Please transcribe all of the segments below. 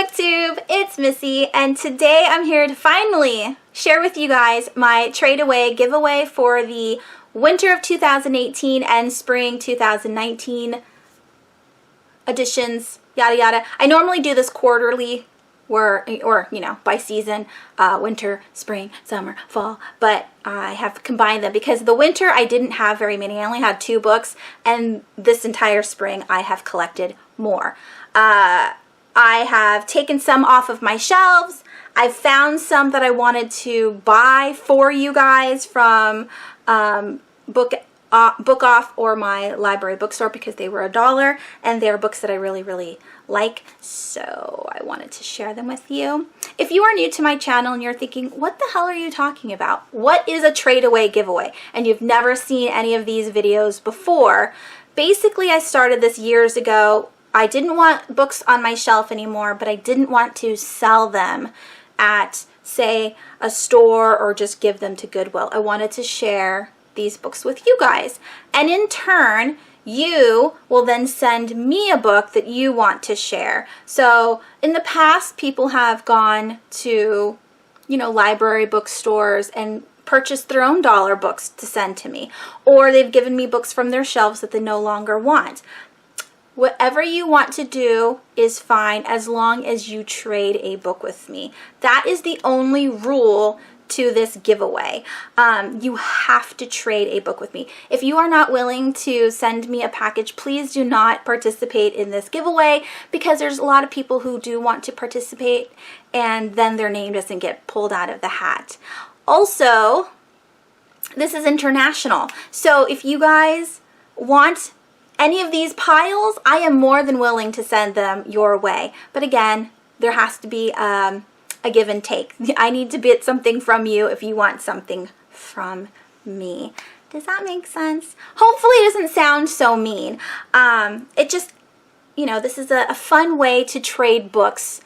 BookTube, it's Missy, and today I'm here to finally share with you guys my Tradeaway giveaway for the winter of 2018 and spring 2019 editions, yada yada. I normally do this quarterly or you know, by season, winter, spring, summer, fall, but I have combined them because the winter I didn't have very many. I only had 2 books, and this entire spring I have collected more. I have taken some off of my shelves. I've found some that I wanted to buy for you guys from Book Off or my library bookstore because they were $1, and they are books that I really like, so I wanted to share them with you. If you are new to my channel and you're thinking, what the hell are you talking about? What is a Tradeaway giveaway? And you've never seen any of these videos before. Basically, I started this years ago. I didn't want books on my shelf anymore, but I didn't want to sell them at, say, a store or just give them to Goodwill. I wanted to share these books with you guys. And in turn, you will then send me a book that you want to share. So in the past, people have gone to, you know, library bookstores and purchased their own dollar books to send to me. Or they've given me books from their shelves that they no longer want. Whatever you want to do is fine as long as you trade a book with me. That is the only rule to this giveaway. You have to trade a book with me. If you are not willing to send me a package, please do not participate in this giveaway, because there's a lot of people who do want to participate and then their name doesn't get pulled out of the hat. Also, this is international. So if you guys want any of these piles, I am more than willing to send them your way. But again, there has to be a give and take. I need to get something from you if you want something from me. Does that make sense? Hopefully it doesn't sound so mean. It just, you know, this is a fun way to trade books,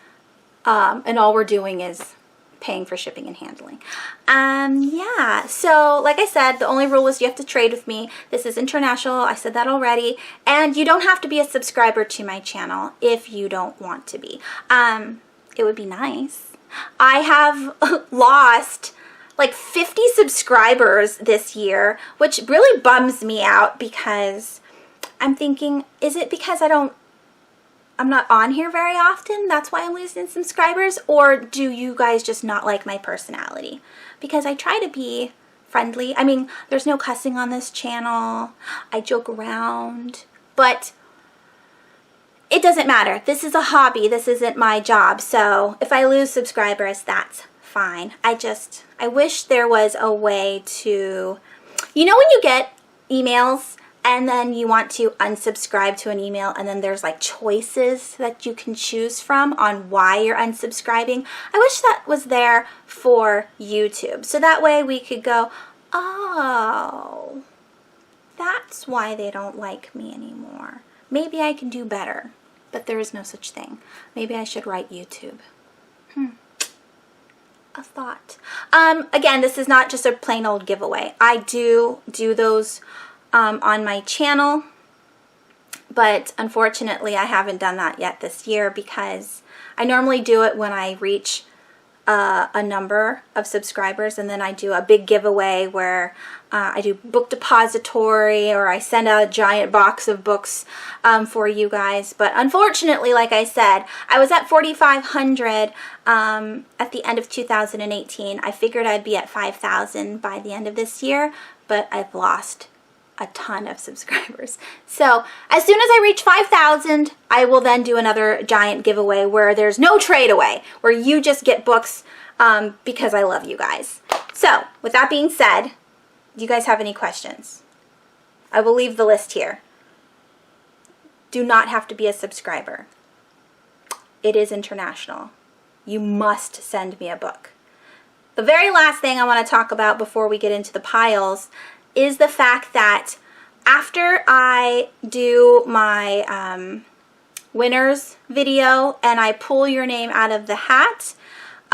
and all we're doing is paying for shipping and handling. Yeah, so like I said, the only rule is you have to trade with me. This is international. I said that already. And you don't have to be a subscriber to my channel if you don't want to be. It would be nice. I have lost like 50 subscribers this year, which really bums me out, because I'm thinking, is it because I'm not on here very often, that's why I'm losing subscribers? Or do you guys just not like my personality? Because I try to be friendly. I mean, there's no cussing on this channel. I joke around, but it doesn't matter. This is a hobby. This isn't my job. So if I lose subscribers, that's fine. I wish there was a way to, you know, when you get emails and then you want to unsubscribe to an email, and then there's like choices that you can choose from on why you're unsubscribing. I wish that was there for YouTube. So that way we could go, oh, that's why they don't like me anymore. Maybe I can do better, but there is no such thing. Maybe I should write YouTube. A thought. Again, this is not just a plain old giveaway. I do those on my channel, but unfortunately I haven't done that yet this year, because I normally do it when I reach a number of subscribers, and then I do a big giveaway where I do book depository, or I send out a giant box of books for you guys. But unfortunately, like I said, I was at 4,500 at the end of 2018. I figured I'd be at 5,000 by the end of this year, but I've lost a ton of subscribers. So as soon as I reach 5,000, I will then do another giant giveaway where there's no trade away, where you just get books because I love you guys. So with that being said, do you guys have any questions? I will leave the list here. Do not have to be a subscriber. It is international. You must send me a book. The very last thing I want to talk about before we get into the piles is the fact that after I do my winners video and I pull your name out of the hat,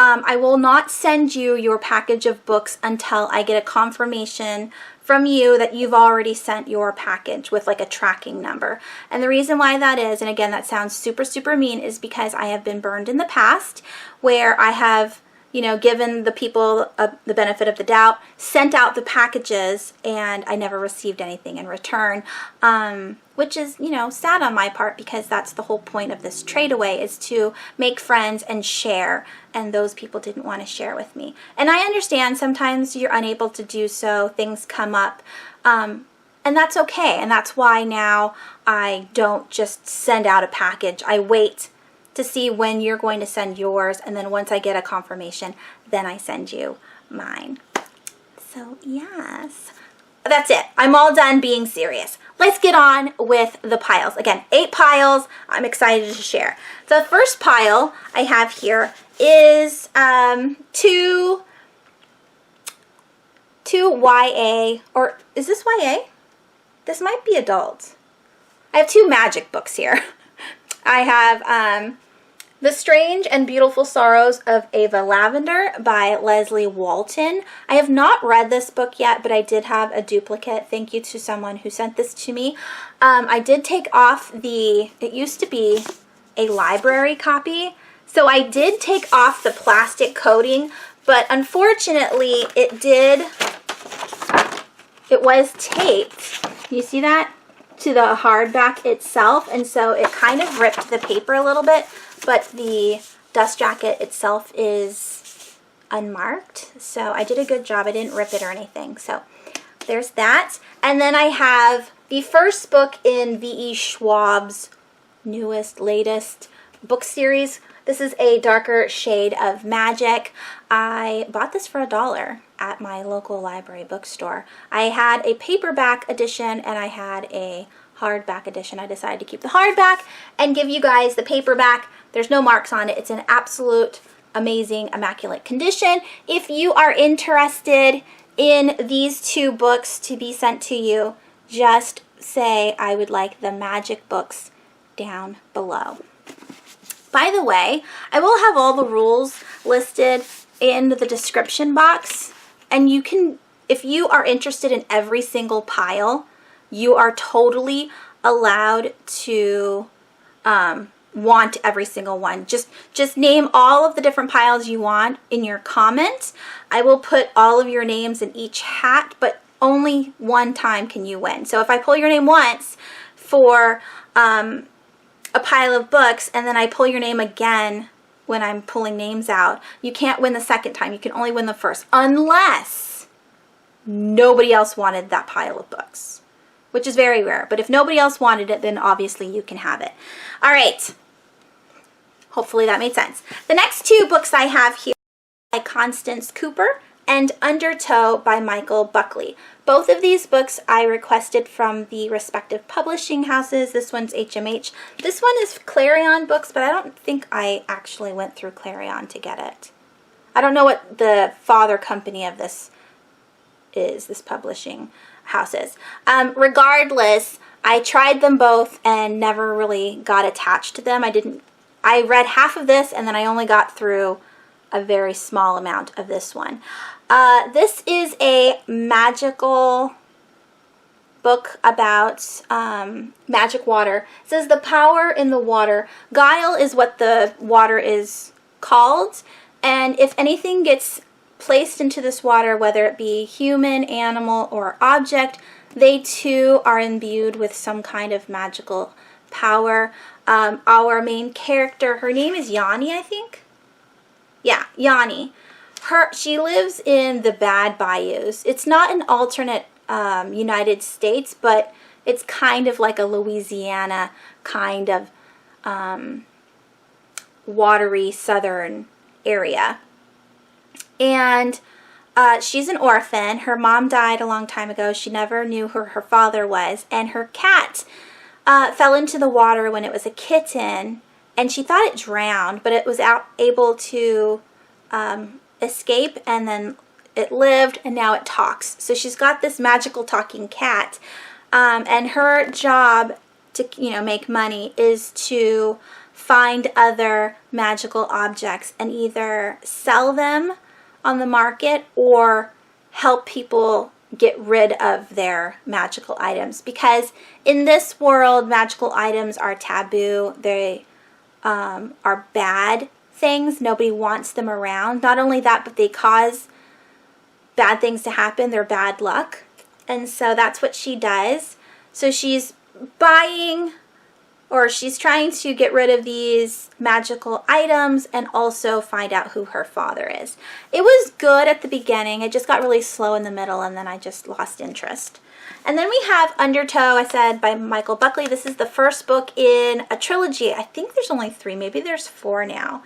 I will not send you your package of books until I get a confirmation from you that you've already sent your package with like a tracking number. And the reason why that is, and again, that sounds super, super mean, is because I have been burned in the past where I have, you know, given the people the benefit of the doubt, sent out the packages, and I never received anything in return, which is, you know, sad on my part, because that's the whole point of this Tradeaway, is to make friends and share, and those people didn't want to share with me. And I understand sometimes you're unable to do so, things come up, and that's okay, and that's why now I don't just send out a package. I wait to see when you're going to send yours, and then once I get a confirmation, then I send you mine. So yes, that's it. I'm all done being serious. Let's get on with the piles. Again, 8 piles I'm excited to share. The first pile I have here is two YA, or is this YA? This might be adult. I have 2 magic books here. I have The Strange and Beautiful Sorrows of Ava Lavender by Leslie Walton. I have not read this book yet, but I did have a duplicate. Thank you to someone who sent this to me. I did take off it used to be a library copy, so I did take off the plastic coating, but unfortunately it was taped. You see that? To the hardback itself, and so it kind of ripped the paper a little bit, but the dust jacket itself is unmarked, so I did a good job. I didn't rip it or anything, so there's that. And then I have the first book in V.E. Schwab's newest, latest book series. This is a darker shade of magic. I bought this for $1 at my local library bookstore. I had a paperback edition and I had a hardback edition. I decided to keep the hardback and give you guys the paperback. There's no marks on it. It's in absolute amazing, immaculate condition. If you are interested in these 2 books to be sent to you, just say I would like the magic books down below. By the way, I will have all the rules listed in the description box, and you can, if you are interested in every single pile, you are totally allowed to want every single one. Just name all of the different piles you want in your comments. I will put all of your names in each hat, but only one time can you win. So if I pull your name once for a pile of books, and then I pull your name again when I'm pulling names out, you can't win the second time. You can only win the first, unless nobody else wanted that pile of books, which is very rare. But if nobody else wanted it, then obviously you can have it. All right. Hopefully that made sense. The next 2 books I have here are by Constance Cooper and Undertow by Michael Buckley. Both of these books I requested from the respective publishing houses. This one's HMH. This one is Clarion Books, but I don't think I actually went through Clarion to get it. I don't know what the father company of this is, this publishing house is. Regardless, I tried them both and never really got attached to them. I read half of this, and then I only got through a very small amount of this one. This is a magical book about magic water. It says the power in the water. Guile is what the water is called, and if anything gets placed into this water, whether it be human, animal, or object, they too are imbued with some kind of magical power. Our main character, her name is Yanni, I think. Yeah, Yanni. She lives in the Bad Bayous. It's not an alternate United States, but it's kind of like a Louisiana kind of watery southern area. And she's an orphan. Her mom died a long time ago. She never knew who her father was. And her cat fell into the water when it was a kitten, and she thought it drowned, but it was able to escape, and then it lived, and now it talks. So she's got this magical talking cat, and her job to make money is to find other magical objects and either sell them on the market or help people get rid of their magical items, because in this world magical items are taboo. They are bad things. Nobody wants them around. Not only that, but they cause bad things to happen. They're bad luck. And so that's what she does. So she's buying, or she's trying to get rid of these magical items and also find out who her father is. It was good at the beginning. It just got really slow in the middle, and then I just lost interest. And then we have Undertow, I said, by Michael Buckley. This is the first book in a trilogy. I think there's only 3. Maybe there's 4 now.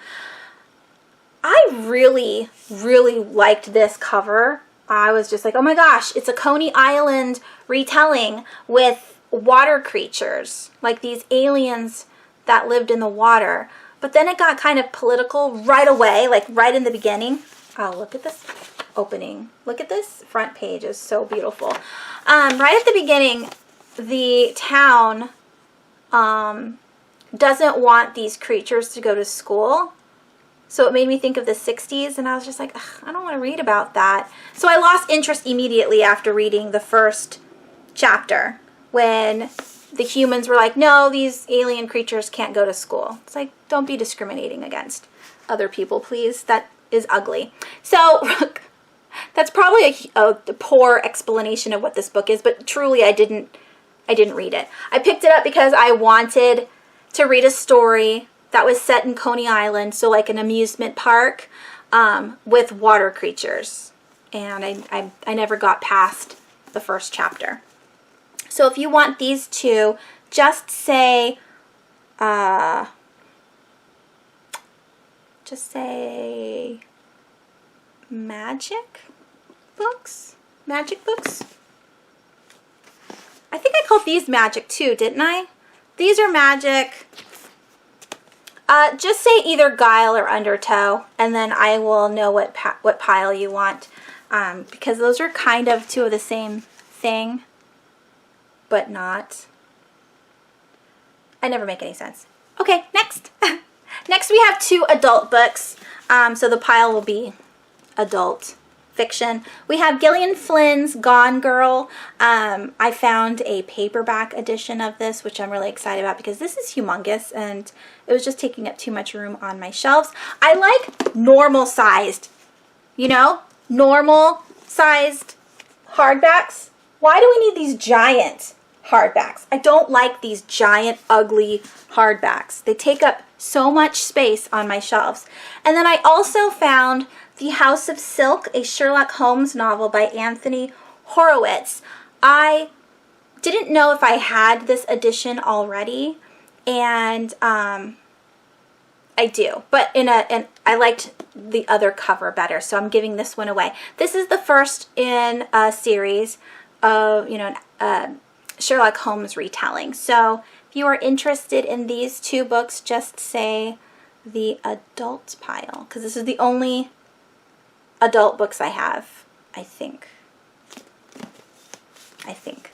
I really, really liked this cover. I was just like, oh my gosh, it's a Coney Island retelling with water creatures, like these aliens that lived in the water. But then it got kind of political right away, like right in the beginning. Oh, look at this opening. Look at this front page. It's so beautiful. Right at the beginning, the town doesn't want these creatures to go to school. So it made me think of the 60s, and I was just like, I don't want to read about that. So I lost interest immediately after reading the first chapter, when the humans were like, no, these alien creatures can't go to school. It's like, don't be discriminating against other people, please. That is ugly. So that's probably a poor explanation of what this book is, but truly I didn't read it. I picked it up because I wanted to read a story that was set in Coney Island, so like an amusement park with water creatures. And I never got past the first chapter. So if you want these two, just say magic books? Magic books? I think I called these magic too, didn't I? These are magic. Just say either Guile or Undertow, and then I will know what pile you want, because those are kind of two of the same thing, but not. I never make any sense. Okay, next. Next we have 2 adult books, so the pile will be adult fiction. We have Gillian Flynn's Gone Girl. I found a paperback edition of this, which I'm really excited about because this is humongous and it was just taking up too much room on my shelves. I like normal sized, normal sized hardbacks. Why do we need these giant hardbacks? I don't like these giant, ugly hardbacks. They take up so much space on my shelves. And then I also found The House of Silk, a Sherlock Holmes novel by Anthony Horowitz. I didn't know if I had this edition already, and I do, but I liked the other cover better, so I'm giving this one away. This is the first in a series of, Sherlock Holmes retelling. So if you are interested in these 2 books, just say the adult pile, because this is the only adult books I have, I think.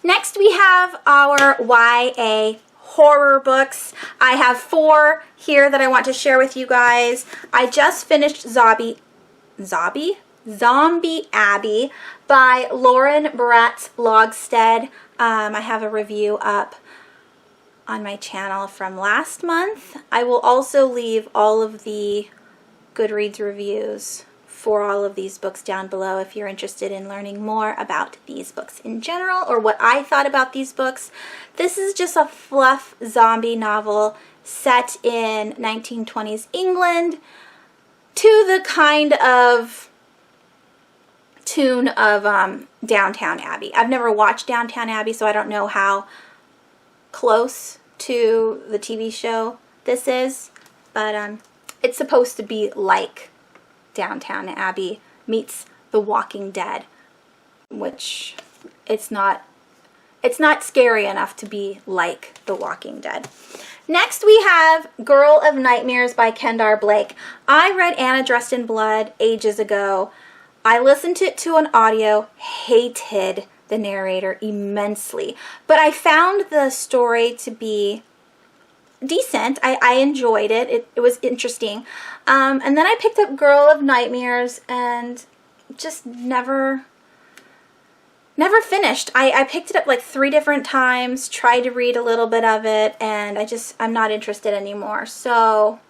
Next we have our YA horror books. I have 4 here that I want to share with you guys. I just finished Zombie Abbey by Lauren Bratz Logstead. I have a review up on my channel from last month. I will also leave all of the Goodreads reviews for all of these books down below if you're interested in learning more about these books in general or what I thought about these books. This is just a fluff zombie novel set in 1920s England to the kind of tune of Downton Abbey. I've never watched Downton Abbey, so I don't know how close to the TV show this is, but it's supposed to be like Downton Abbey meets The Walking Dead, which it's not scary enough to be like The Walking Dead. Next we have Girl of Nightmares by Kendar Blake. I read Anna Dressed in Blood ages ago. I listened to an audio, hated the narrator immensely, but I found the story to be decent. I enjoyed it. It was interesting. And then I picked up Girl of Nightmares and just never finished. I picked it up like 3 different times, tried to read a little bit of it, and I'm not interested anymore. So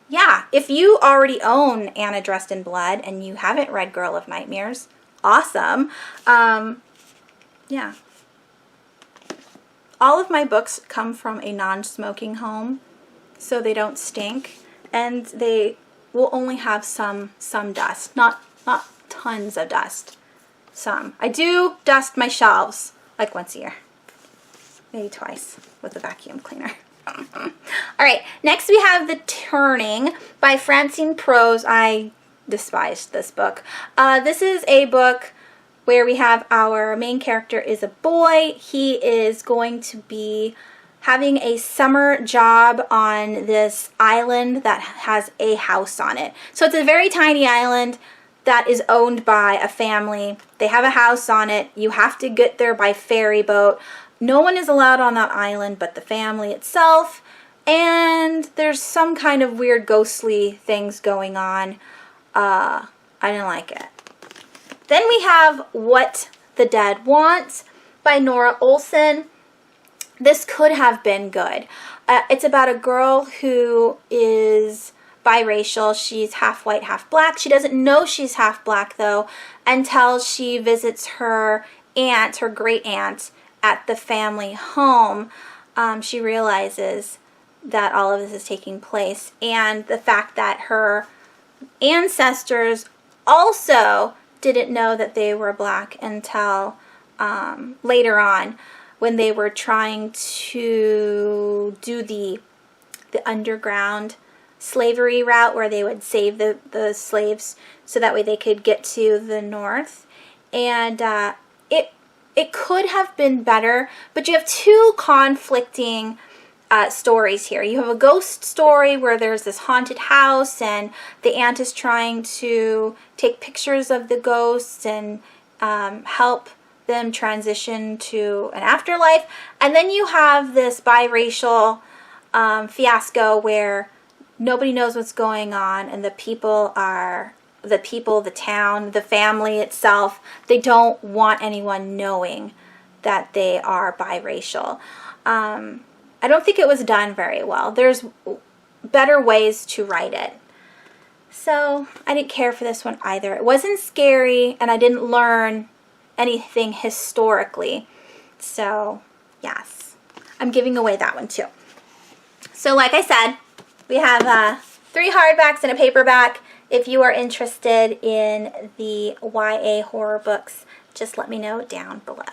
yeah, if you already own Anna Dressed in Blood and you haven't read Girl of Nightmares, awesome. Yeah. All of my books come from a non-smoking home, so they don't stink, and they will only have some dust, not tons of dust. Some. I do dust my shelves like once a year, maybe twice with a vacuum cleaner. All right, next we have The Turning by Francine Prose. I despised this book. This is a book where we have our main character is a boy. He is going to be having a summer job on this island that has a house on it. So it's a very tiny island that is owned by a family. They have a house on it. You have to get there by ferry boat. No one is allowed on that island but the family itself. And there's some kind of weird ghostly things going on. I didn't like it. Then we have What the Dead Want by Nora Olson. This could have been good. It's about a girl who is biracial. She's half white, half black. She doesn't know she's half black though until she visits her aunt, her great aunt, at the family home. She realizes that all of this is taking place, and the fact that her ancestors also didn't know that they were black until later on when they were trying to do the underground slavery route where they would save the slaves so that way they could get to the north. And it could have been better, but you have 2 conflicting stories here. You have a ghost story where there's this haunted house and the aunt is trying to take pictures of the ghosts and help them transition to an afterlife. And then you have this biracial fiasco where nobody knows what's going on, and the town, the family itself, they don't want anyone knowing that they are biracial. I don't think it was done very well. There's better ways to write it. So I didn't care for this one either. It wasn't scary, and I didn't learn anything historically. So yes, I'm giving away that one too. So like I said, we have 3 hardbacks and a paperback. If you are interested in the YA horror books, just let me know down below.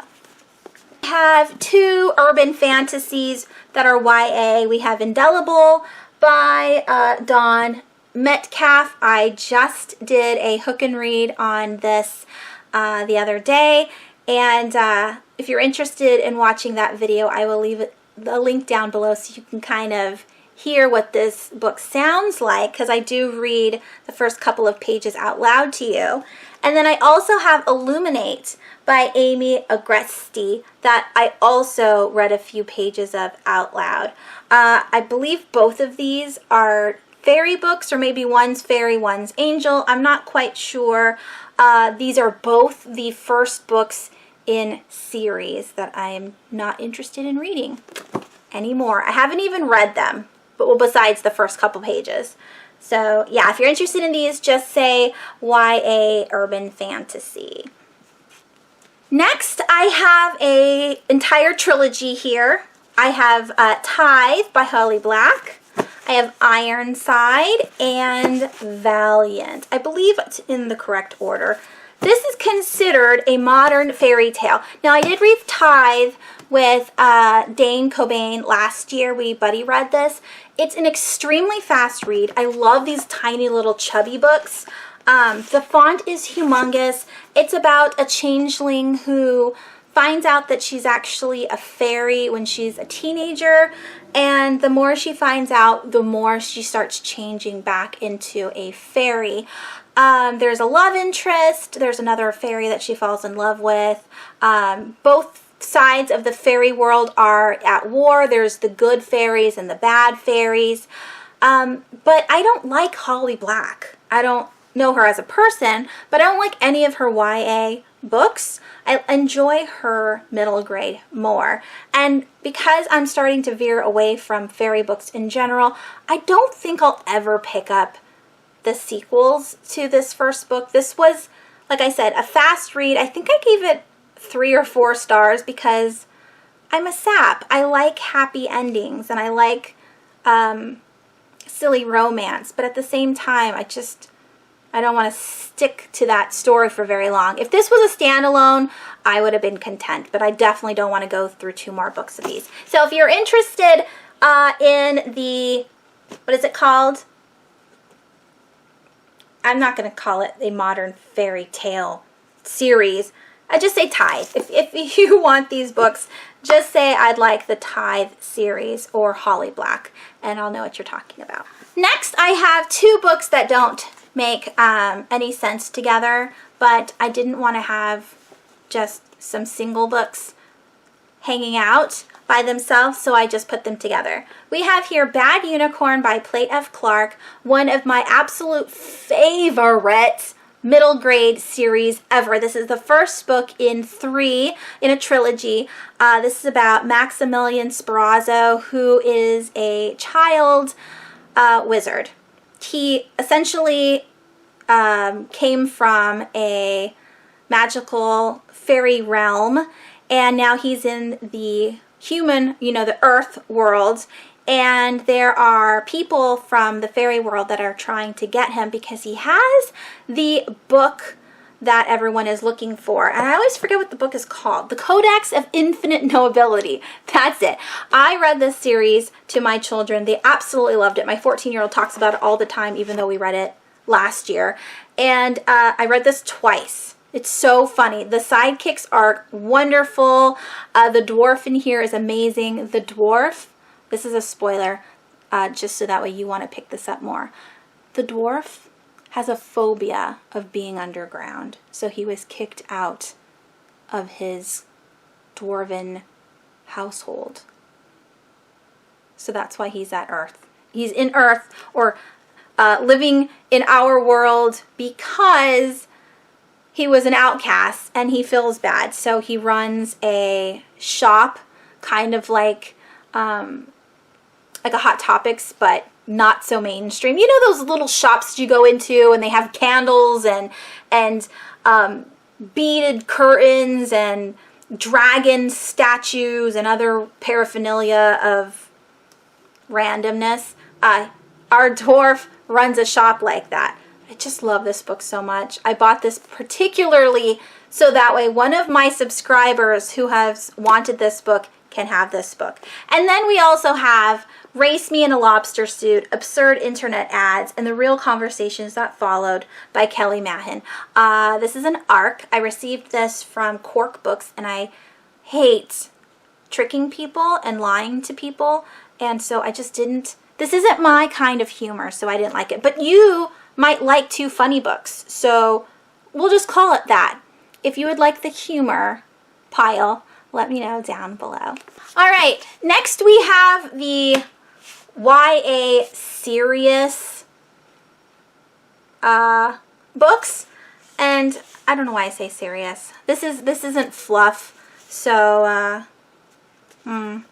We have 2 urban fantasies that are YA. We have Indelible by Dawn Metcalf. I just did a hook and read on this the other day, and if you're interested in watching that video, I will leave the link down below so you can kind of hear what this book sounds like, because I do read the first couple of pages out loud to you. And then I also have Illuminate by Amy Agresti that I also read a few pages of out loud. I believe both of these are fairy books, or maybe one's fairy, one's angel. I'm not quite sure. These are both the first books in series that I am not interested in reading anymore. I haven't even read them, but well, besides the first couple pages. So yeah, if you're interested in these, just say YA urban fantasy. Next, I have an entire trilogy here. I have Tithe by Holly Black. I have Ironside and Valiant. I believe it's in the correct order. This is considered a modern fairy tale. Now, I did read Tithe with Dane Cobain last year. We buddy read this. It's an extremely fast read. I love these tiny little chubby books. The font is humongous. It's about a changeling who finds out that she's actually a fairy when she's a teenager, and the more she finds out, the more she starts changing back into a fairy. There's a love interest. There's another fairy that she falls in love with. Both sides of the fairy world are at war. There's the good fairies and the bad fairies. But I don't like Holly Black. I don't know her as a person, but I don't like any of her YA books. I enjoy her middle grade more. And because I'm starting to veer away from fairy books in general, I don't think I'll ever pick up the sequels to this first book. This was, like I said, a fast read. I think I gave it 3 or 4 stars because I'm a sap. I like happy endings and I like silly romance, but at the same time, I don't want to stick to that story for very long. If this was a standalone, I would have been content, but I definitely don't want to go through 2 more books of these. So if you're interested in the, what is it called? I'm not going to call it a modern fairy tale series. I just say Tithe. If you want these books, just say I'd like the Tithe series or Holly Black, and I'll know what you're talking about. Next, I have 2 books that don't make any sense together, but I didn't want to have just some single books hanging out by themselves, so I just put them together. We have here Bad Unicorn by Plate F. Clark, one of my absolute favorite middle grade series ever. This is the first book in 3 in a trilogy. This is about Maximilian Sparazzo, who is a child wizard. He essentially came from a magical fairy realm, and now he's in the human, the earth world, and there are people from the fairy world that are trying to get him because he has the book that everyone is looking for. And I always forget what the book is called. The Codex of Infinite Knowability. That's it. I read this series to my children. They absolutely loved it. My 14-year-old talks about it all the time, even though we read it last year. And I read this twice. It's so funny. The sidekicks are wonderful. The dwarf in here is amazing. The dwarf, this is a spoiler, just so that way you want to pick this up more. The dwarf has a phobia of being underground. So he was kicked out of his dwarven household. So that's why he's at Earth. He's in Earth, or living in our world, because he was an outcast and he feels bad. So he runs a shop, kind of like a Hot Topics, but not so mainstream. You know those little shops you go into and they have candles and beaded curtains and dragon statues and other paraphernalia of randomness? Our dwarf runs a shop like that. I just love this book so much. I bought this particularly so that way one of my subscribers who has wanted this book can have this book. And then we also have Race Me in a Lobster Suit, Absurd Internet Ads, and the Real Conversations That Followed by Kelly Mahon. This is an ARC. I received this from Quark Books, and I hate tricking people and lying to people, and so I just didn't. This isn't my kind of humor, so I didn't like it. But you might like 2 funny books, so we'll just call it that. If you would like the humor pile, let me know down below. All right, next we have the YA serious books, and I don't know why I say serious. This isn't fluff, so I'm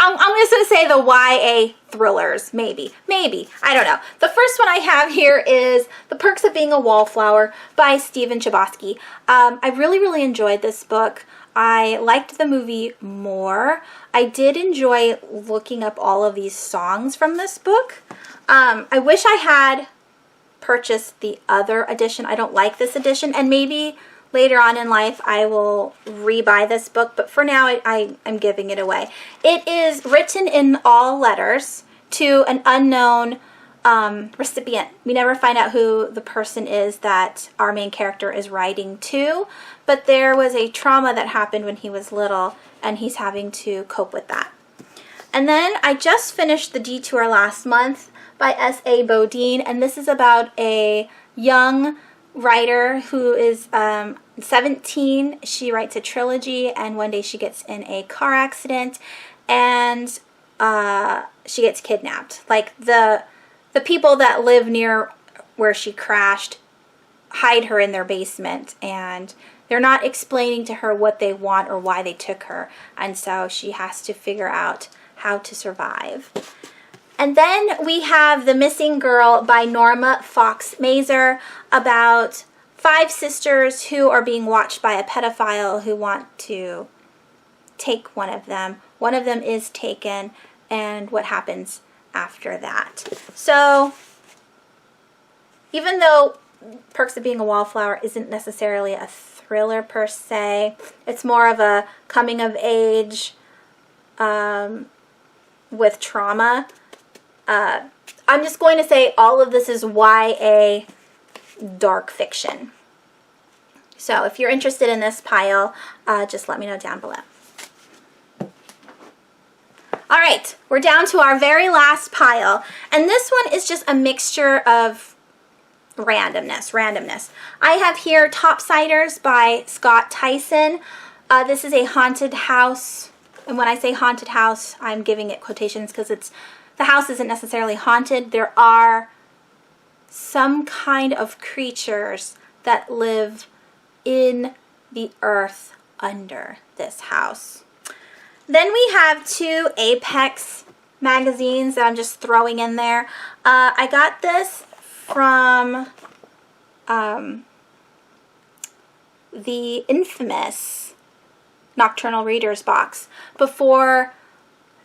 just gonna say the YA thrillers, maybe, I don't know. The first one I have here is The Perks of Being a Wallflower by Stephen Chbosky. I really enjoyed this book. I liked the movie more. I did enjoy looking up all of these songs from this book. I wish I had purchased the other edition. I don't like this edition, and maybe later on in life I will rebuy this book, but for now I'm giving it away. It is written in all letters to an unknown recipient. We never find out who the person is that our main character is writing to, but there was a trauma that happened when he was little, and he's having to cope with that. And then I just finished The Detour last month by S.A. Bodine, and this is about a young writer who is 17. She writes a trilogy, and one day she gets in a car accident, and she gets kidnapped. Like the people that live near where she crashed hide her in their basement, and they're not explaining to her what they want or why they took her, and so she has to figure out how to survive. And then we have The Missing Girl by Norma Fox Mazer, about 5 sisters who are being watched by a pedophile who want to take one of them. One of them is taken, and what happens after that. So even though Perks of Being a Wallflower isn't necessarily a thriller per se, it's more of a coming of age with trauma. I'm just going to say all of this is YA dark fiction. So if you're interested in this pile, just let me know down below. All right, we're down to our very last pile, and this one is just a mixture of randomness. I have here Topsiders by Scott Tyson. This is a haunted house, and when I say haunted house, I'm giving it quotations because the house isn't necessarily haunted. There are some kind of creatures that live in the earth under this house. Then we have 2 Apex magazines that I'm just throwing in there. I got this from the infamous Nocturnal Readers box before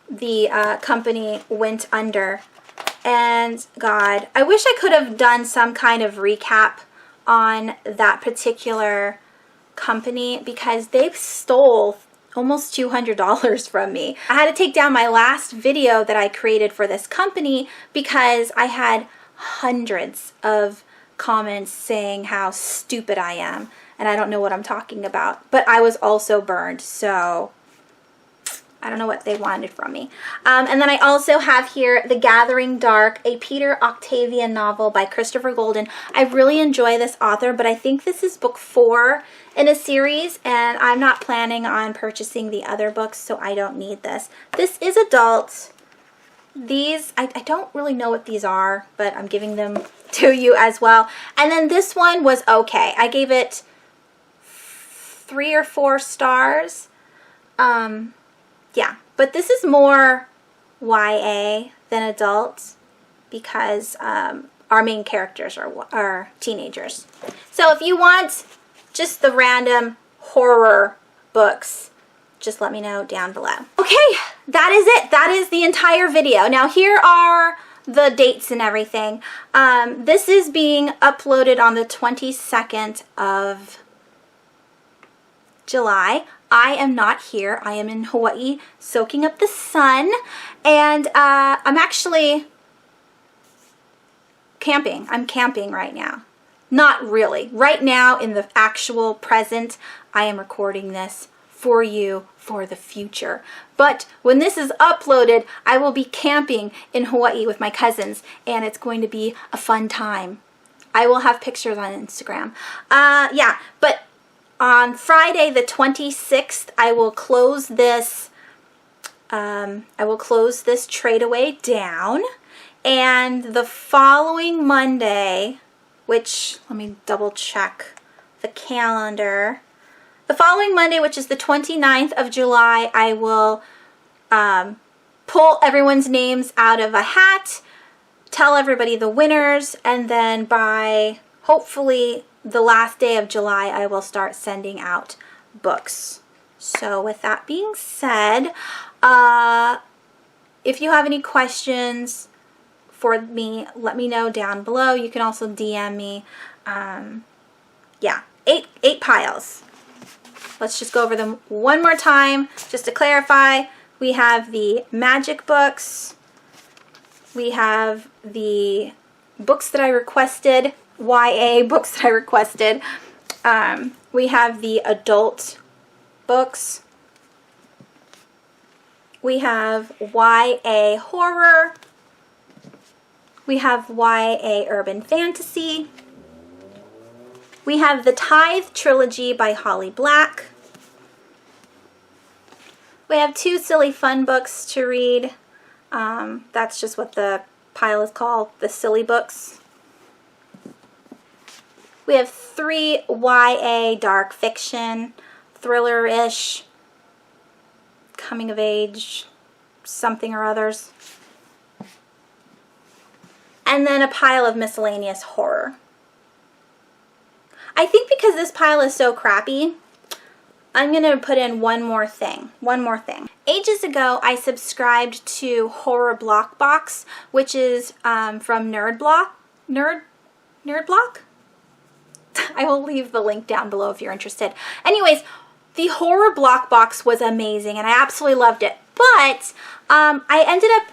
the company went under. And God, I wish I could have done some kind of recap on that particular company because they stole almost $200 from me. I had to take down my last video that I created for this company because I had hundreds of comments saying how stupid I am and I don't know what I'm talking about. But I was also burned, so I don't know what they wanted from me. And then I also have here The Gathering Dark, a Peter Octavian novel by Christopher Golden. I really enjoy this author, but I think this is book 4 in a series, and I'm not planning on purchasing the other books, so I don't need this. This is adult. These, I don't really know what these are, but I'm giving them to you as well. And then this one was okay. I gave it 3 or 4 stars. Yeah, but this is more YA than adult because our main characters are teenagers. So if you want just the random horror books, just let me know down below. Okay, that is it. That is the entire video. Now here are the dates and everything. This is being uploaded on the 22nd of July. I am not here. I am in Hawaii soaking up the sun, and I'm actually camping. I'm camping right now. Not really. Right now, in the actual present, I am recording this for you for the future. But when this is uploaded, I will be camping in Hawaii with my cousins, and it's going to be a fun time. I will have pictures on Instagram. Yeah, but on Friday the 26th, I will close this Tradeaway down, and the following Monday, which, let me double check the calendar. The following Monday, which is the 29th of July, I will pull everyone's names out of a hat, tell everybody the winners, and then by hopefully the last day of July, I will start sending out books. So with that being said, if you have any questions for me, let me know down below. You can also DM me. Yeah, eight piles. Let's just go over them one more time just to clarify. We have the magic books. We have the books that I requested, YA books that I requested. We have the adult books. We have YA horror. We have YA urban fantasy. We have the Tithe Trilogy by Holly Black. We have 2 silly fun books to read. That's just what the pile is called, the silly books. We have 3 YA dark fiction, thriller-ish, coming of age, something or others. And then a pile of miscellaneous horror. I think because this pile is so crappy, I'm going to put in one more thing. Ages ago, I subscribed to Horror Block Box, which is from Nerdblock. Nerdblock? I will leave the link down below if you're interested. Anyways, the Horror Block Box was amazing, and I absolutely loved it. But I ended up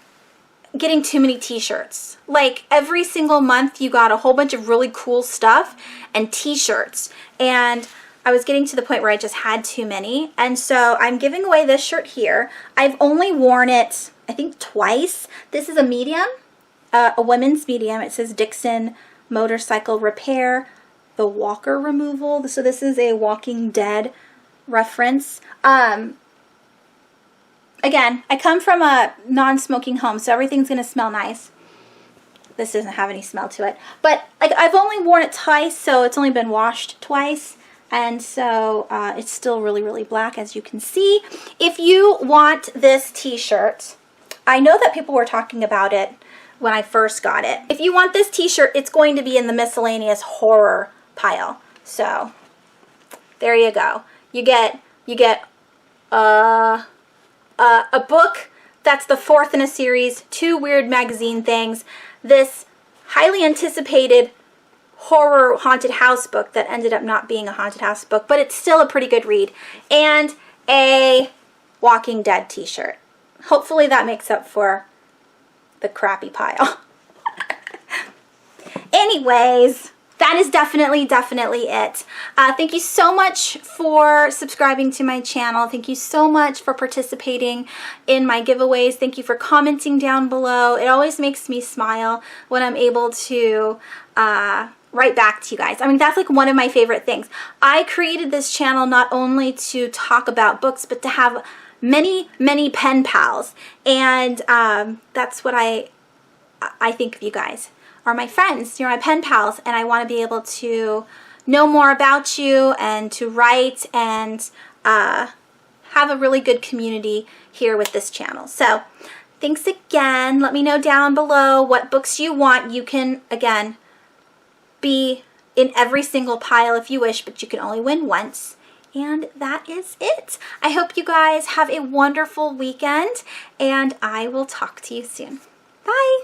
getting too many t-shirts. Like every single month, you got a whole bunch of really cool stuff and t-shirts. And I was getting to the point where I just had too many. And so I'm giving away this shirt here. I've only worn it, I think, twice. This is a medium, a women's medium. It says Dixon Motorcycle Repair, the Walker Removal. So this is a Walking Dead reference. Again, I come from a non-smoking home, so everything's going to smell nice. This doesn't have any smell to it. But like I've only worn it twice, so it's only been washed twice. And so it's still really, really black, as you can see. If you want this t-shirt, I know that people were talking about it when I first got it. If you want this t-shirt, it's going to be in the miscellaneous horror pile. So there you go. You get a book that's the 4th in a series, 2 weird magazine things, this highly anticipated horror haunted house book that ended up not being a haunted house book, but it's still a pretty good read, and a Walking Dead t-shirt. Hopefully that makes up for the crappy pile. Anyways, that is definitely it. Thank you so much for subscribing to my channel. Thank you so much for participating in my giveaways. Thank you for commenting down below. It always makes me smile when I'm able to write back to you guys. I mean, that's like one of my favorite things. I created this channel not only to talk about books, but to have many, many pen pals. And that's what I think of you guys. Are my friends, you're my pen pals, and I want to be able to know more about you and to write and have a really good community here with this channel. So thanks again. Let me know down below what books you want. You can, again, be in every single pile if you wish, but you can only win once. And that is it. I hope you guys have a wonderful weekend, and I will talk to you soon. Bye.